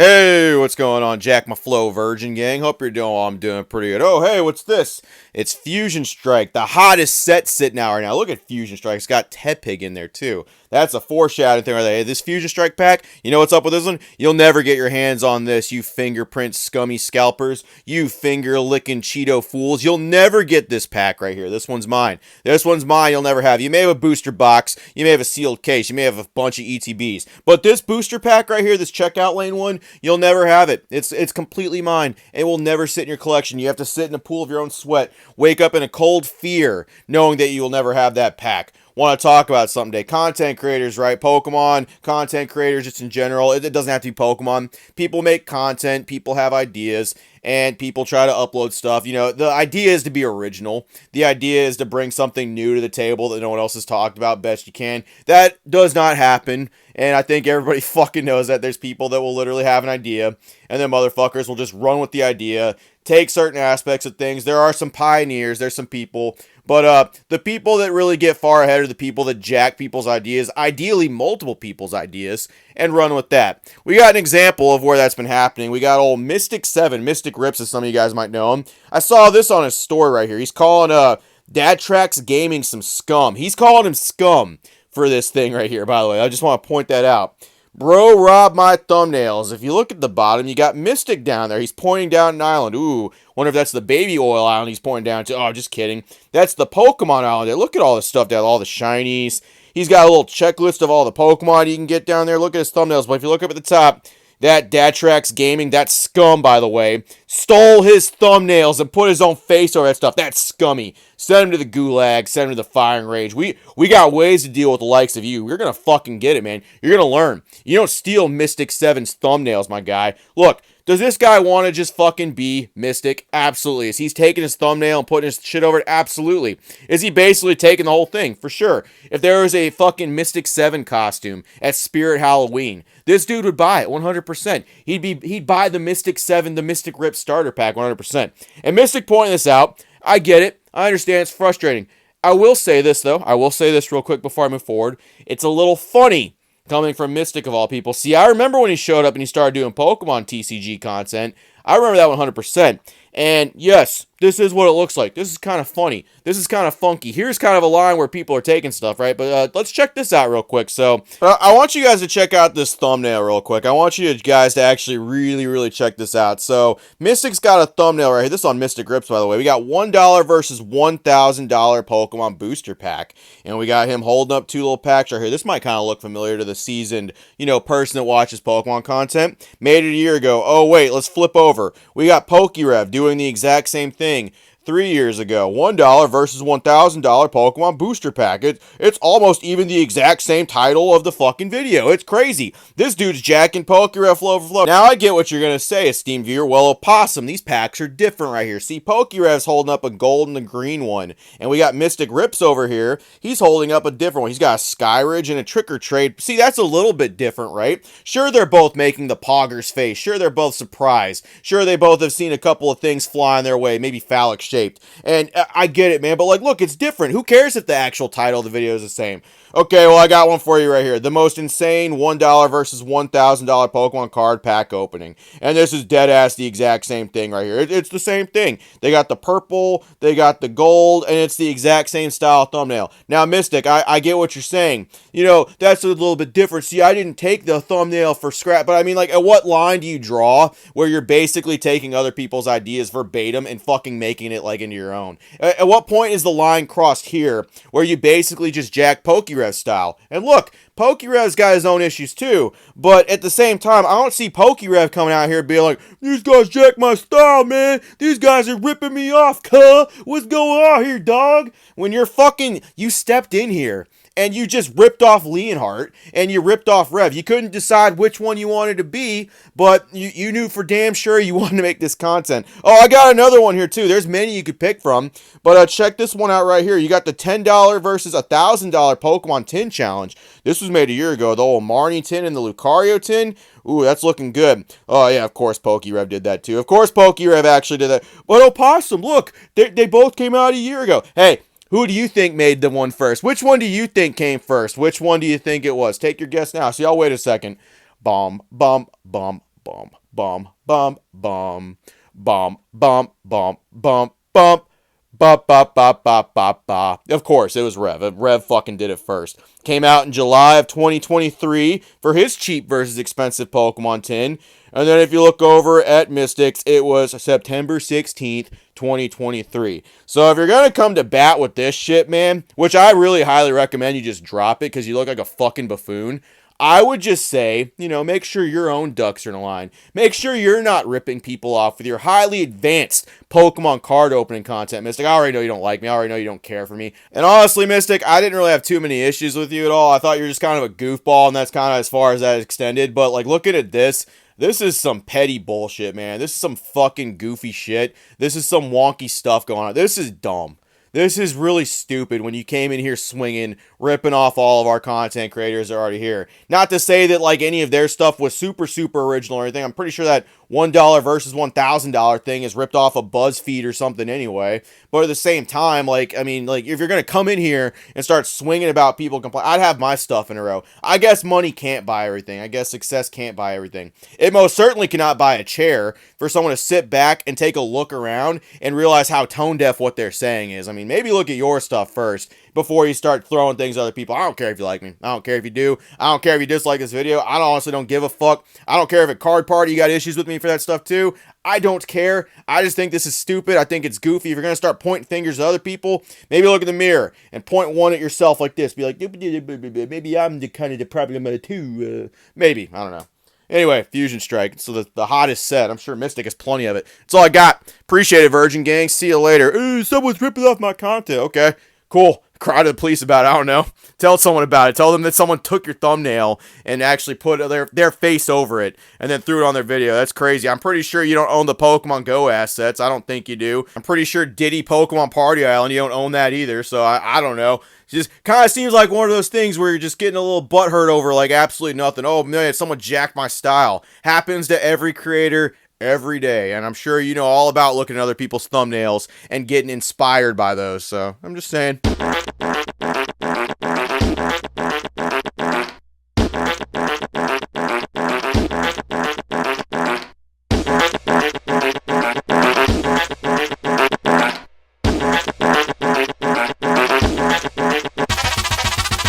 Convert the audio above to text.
Hey, what's going on, Jack my Flow Virgin Gang? Hope you're doing well. I'm doing pretty good. Oh, hey, what's this? It's Fusion Strike, the hottest set sitting out right now. Look at Fusion Strike. It's got Tepig in there, too. That's a foreshadowing thing right there. Hey, this Fusion Strike pack, you know what's up with this one? You'll never get your hands on this, you fingerprint scummy scalpers. You finger-licking Cheeto fools. You'll never get this pack right here. This one's mine. This one's mine. You'll never have. You may have a booster box. You may have a sealed case. You may have a bunch of ETBs. But this booster pack right here, this checkout lane one, you'll never have it. It's completely mine. It will never sit in your collection. You have to sit in a pool of your own sweat. Wake up in a cold fear knowing that you will never have that pack. Want to talk about something today. Content creators, right? Pokemon, content creators just in general. It doesn't have to be Pokemon. People make content. People have ideas. And people try to upload stuff. You know, the idea is to be original. The idea is to bring something new to the table that no one else has talked about best you can. That does not happen. And I think everybody fucking knows that there's people that will literally have an idea. And then motherfuckers will just run with the idea. Take certain aspects of things. There are some pioneers. There's some people. But the people that really get far ahead are the people that jack people's ideas, ideally multiple people's ideas, and run with that. We got an example of where that's been happening. We got old Mystic7, Mystic Rips, as some of you guys might know him. I saw this on his story right here. He's calling Dad Tracks Gaming some scum. He's calling him scum for this thing right here, by the way. I just want to point that out. Bro robbed my thumbnails. If you look at the bottom, you got Mystic down there. He's pointing down an island. Ooh, wonder if that's the baby oil island he's pointing down to. Oh, just kidding. That's the Pokemon island there. Look at all this stuff down, all the shinies. He's got a little checklist of all the Pokemon you can get down there. Look at his thumbnails. But if you look up at the top, that Datrax Gaming, that scum, by the way, stole his thumbnails and put his own face over that stuff. That's scummy. Send him to the gulag. Send him to the firing range. We got ways to deal with the likes of you. You're going to fucking get it, man. You're going to learn. You don't steal Mystic7's thumbnails, my guy. Look, does this guy want to just fucking be Mystic? Absolutely. Is he taking his thumbnail and putting his shit over it? Absolutely. Is he basically taking the whole thing? For sure. If there was a fucking Mystic7 costume at Spirit Halloween, this dude would buy it 100%. He'd buy the Mystic7, the Mystic Rip starter pack 100%. And Mystic pointing this out, I get it. I understand it's frustrating. I will say this, though. I will say this real quick before I move forward. It's a little funny coming from Mystic of all people. See, I remember when he showed up and he started doing Pokemon TCG content. I remember that 100%. And yes, this is what it looks like. This is kind of funny. This is kind of funky. Here's kind of a line where people are taking stuff, right? But let's check this out real quick. So I want you guys to check out this thumbnail real quick. I want you guys to actually really check this out. So Mystic's got a thumbnail right here. This is on Mystic Rips, by the way. We got $1 versus $1,000 Pokemon booster pack. And we got him holding up two little packs right here. This might kind of look familiar to the seasoned, person that watches Pokemon content. Made it a year ago. Oh, wait, let's flip over. We got PokeRev doing the exact same thing 3 years ago. $1 versus $1,000 Pokemon booster pack. It's almost even the exact same title of the fucking video. It's crazy. This dude's jacking PokeRev flow for flow. Now I get what you're going to say, esteemed viewer. Well, opossum, these packs are different right here. See, PokeRev's holding up a gold and a green one. And we got Mystic Rips over here. He's holding up a different one. He's got a Skyridge and a Trick or Trade. See, that's a little bit different, right? Sure, they're both making the Pogger's face. Sure, they're both surprised. Sure, they both have seen a couple of things flying their way, maybe phallic shaped. And I get it, man, but look, it's different. Who cares if the actual title of the video is the same? Okay, well, I got one for you right here. The most insane $1 versus $1,000 Pokemon card pack opening. And this is dead ass the exact same thing right here. It's the same thing. They got the purple, they got the gold, and it's the exact same style thumbnail. Now, Mystic, I get what you're saying. That's a little bit different. See, I didn't take the thumbnail for scrap, but I mean, at what line do you draw where you're basically taking other people's ideas verbatim and fucking making it into your own? At what point is the line crossed here where you basically just jack PokeRev style? And look, PokeRev's got his own issues too, but at the same time, I don't see PokeRev coming out here being like, these guys jack my style, man. These guys are ripping me off, cuh. What's going on here, dog? When you stepped in here and you just ripped off Leonhardt and you ripped off Rev. You couldn't decide which one you wanted to be, but you knew for damn sure you wanted to make this content. Oh, I got another one here too. There's many you could pick from, but check this one out right here. You got the $10 versus $1,000 Pokemon tin challenge. This was made a year ago. The old Marnie tin and the Lucario tin. Ooh, that's looking good. Oh, yeah, of course PokeRev did that too. Of course PokeRev actually did that. But Opossum, look, they both came out a year ago. Hey, who do you think made the one first? Which one do you think came first? Which one do you think it was? Take your guess now. See, I'll wait a second. Bomb, bomb, bomb, bum, bum, bum, bum, bum, bum, bum, bum, bum. Ba ba ba ba ba ba. Of course, it was Rev. Rev fucking did it first. Came out in July of 2023 for his cheap versus expensive Pokemon tin. And then if you look over at Mystics, it was September 16th, 2023. So if you're going to come to bat with this shit, man, which I really highly recommend you just drop it because you look like a fucking buffoon. I would just say, make sure your own ducks are in a line. Make sure you're not ripping people off with your highly advanced Pokemon card opening content, Mystic. I already know you don't like me. I already know you don't care for me. And honestly, Mystic, I didn't really have too many issues with you at all. I thought you were just kind of a goofball, and that's kind of as far as that extended. But, looking at this, this is some petty bullshit, man. This is some fucking goofy shit. This is some wonky stuff going on. This is dumb. This is really stupid when you came in here swinging, ripping off all of our content creators that are already here. Not to say that, any of their stuff was super, super original or anything. I'm pretty sure that $1 versus $1,000 thing is ripped off of BuzzFeed or something anyway. But at the same time, if you're going to come in here and start swinging about people complaining, I'd have my stuff in a row. I guess money can't buy everything. I guess success can't buy everything. It most certainly cannot buy a chair for someone to sit back and take a look around and realize how tone deaf what they're saying is. Maybe look at your stuff first before you start throwing things at other people. I don't care if you like me. I don't care if you do. I don't care if you dislike this video. I honestly don't give a fuck. I don't care if at Card Party you got issues with me for that stuff too. I don't care. I just think this is stupid. I think it's goofy. If you're going to start pointing fingers at other people, maybe look in the mirror and point one at yourself like this. Be like, maybe I'm the kind of the problem too. Maybe. I don't know. Anyway, Fusion Strike. So the hottest set. I'm sure Mystic has plenty of it. That's all I got. Appreciate it, Virgin Gang. See you later. Ooh, someone's ripping off my content. Okay, cool. Cry to the police about it. I don't know. Tell someone about it. Tell them that someone took your thumbnail and actually put their face over it and then threw it on their video. That's crazy. I'm pretty sure you don't own the Pokemon Go assets. I don't think you do. I'm pretty sure Diddy Pokemon Party Island, you don't own that either. So I don't know. It just kind of seems like one of those things where you're just getting a little butthurt over absolutely nothing. Oh man, someone jacked my style. Happens to every creator every day, and I'm sure you know all about looking at other people's thumbnails and getting inspired by those, so I'm just saying.